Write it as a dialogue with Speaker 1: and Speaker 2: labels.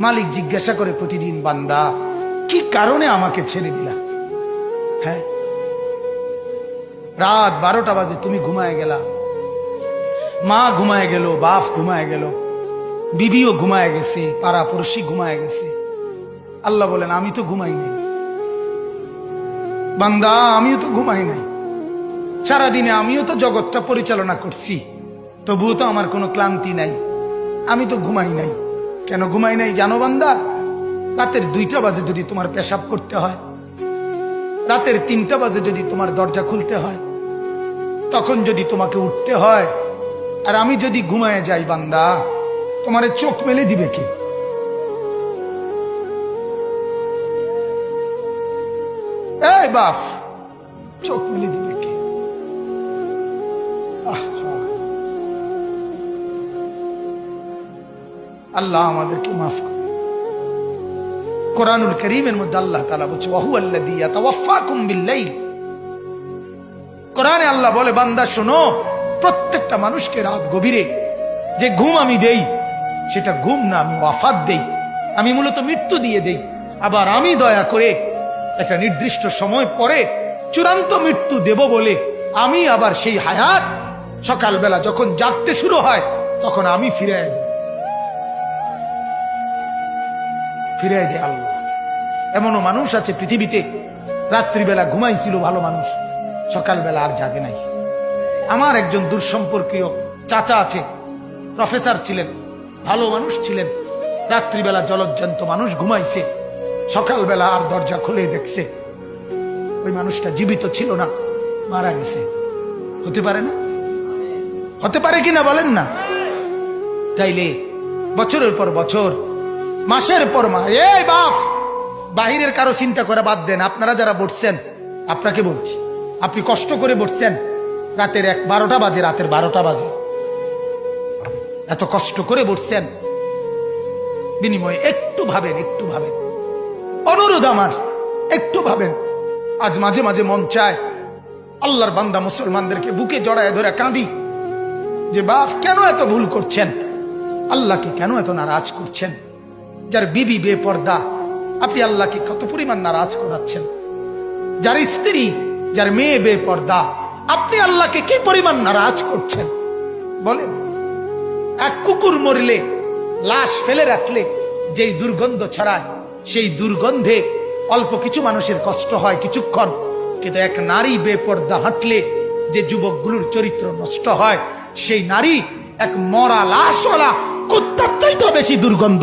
Speaker 1: মালিক জিজ্ঞাসা করে প্রতিদিন, বান্দা কি কারণে আমাকে ছেড়ে দিলা? হ্যাঁ, রাত 12টা বাজে তুমি ঘুমায় গেলা, মা ঘুমায় গেল, বাপ ঘুমায় গেল, বিবিও ঘুমায় গেছে, পাড়া পড়শি ঘুমায় গেছে। আল্লাহ বলেন, আমি তো ঘুমাই নাই বান্দা, আমিও তো ঘুমাই নাই। সারাদিনে আমিও তো জগৎটা পরিচালনা করছি, তবুও তো আমার কোনো ক্লান্তি নাই, আমি তো ঘুমাই নাই। কেন ঘুমাই নাই জানো বান্দা? রাতের 2টা বাজে যদি তোমার পেশাব করতে হয়, রাতের 3টা বাজে যদি তোমার দরজা খুলতে হয়, তখন যদি তোমাকে উঠতে হয়, আর আমি যদি ঘুমায় যাই বান্দা, তোমারে চোখ মেলে দিবে কি? এই বাপ, চোখ মেলে দিবে কি? আল্লাহ আমাদেরকে মাফ করে। কোরআনুল কারীমের মধ্যে আল্লাহ তাআলা বলছে, ওয়া হুয়াল্লাযী ইয়াতাওয়াফফাকুম বিল-লাইল। কোরআনে আল্লাহ বলে, বান্দা শোনো, প্রত্যেকটা মানুষকে রাত গভীরে যে ঘুম আমি দেই, সেটা ঘুম না, আমি ওয়াফাত দেই, আমি মূলত মৃত্যু দিয়ে দেই। আবার আমি দয়া করে একটা নির্দিষ্ট সময় পরে চূড়ান্ত মৃত্যু দেব বলে আমি আবার সেই হায়াত সকালবেলা যখন জাগতে শুরু হয় তখন আমি ফিরে দেয় আল্লাহ। এমনও মানুষ আছে পৃথিবীতে, রাত্রিবেলা ঘুমাইছিল ভালো মানুষ, সকালবেলা আর জাগে নাই। আমার একজন দূরসম্পর্কীয় চাচা আছে, প্রফেসর ছিলেন, ভালো মানুষ ছিলেন, রাত্রিবেলা জলজ্জান্ত মানুষ ঘুমাইছে, সকালবেলা আর দরজা খুলে দেখছে ওই মানুষটা জীবিত ছিল না, মারা গেছে। হতে পারে না? হতে পারে কিনা বলেন না? তাইলে বছরের পর বছর, মাসের পর মাস, এই বাপ, বাহিরের কারো চিন্তা করে বাদ দেন। আপনারা যারা বসছেন, আপনাকে বলছি, আপনি কষ্ট করে বসছেন, রাতের 12টা বাজে, রাতের 12টা বাজে, এত কষ্ট করে বসছেন, বিনিময়ে একটু ভাবেন, একটু ভাবেন, অনুরোধ আমার, একটু ভাবেন। আজ মাঝে মাঝে মন চায় আল্লাহর বান্দা মুসলমানদেরকে বুকে জড়ায় ধরে কাঁদি যে বাপ, কেন এত ভুল করছেন? আল্লাহকে কেন এত নারাজ করছেন? যার বিবি বেপর্দা, আপনি আল্লাহকে কত পরিমাণ নারাজ করাচ্ছেন। যার স্ত্রী, যার মেয়ে বেপর্দা, আপনি আল্লাহকে কি পরিমাণ নারাজ করছেন বলেন? এক কুকুর মরলে, লাশ ফেলে রাখলে যেই দুর্গন্ধ ছড়ায়, সেই দুর্গন্ধে অল্প কিছু মানুষের কষ্ট হয় কিছুক্ষণ, কিন্তু এক নারী বেপর্দা হাঁটলে যে যুবকগুলোর চরিত্র নষ্ট হয়, সেই নারী এক মরা লাশওয়ালা কুত্তার চাইতেও বেশি দুর্গন্ধ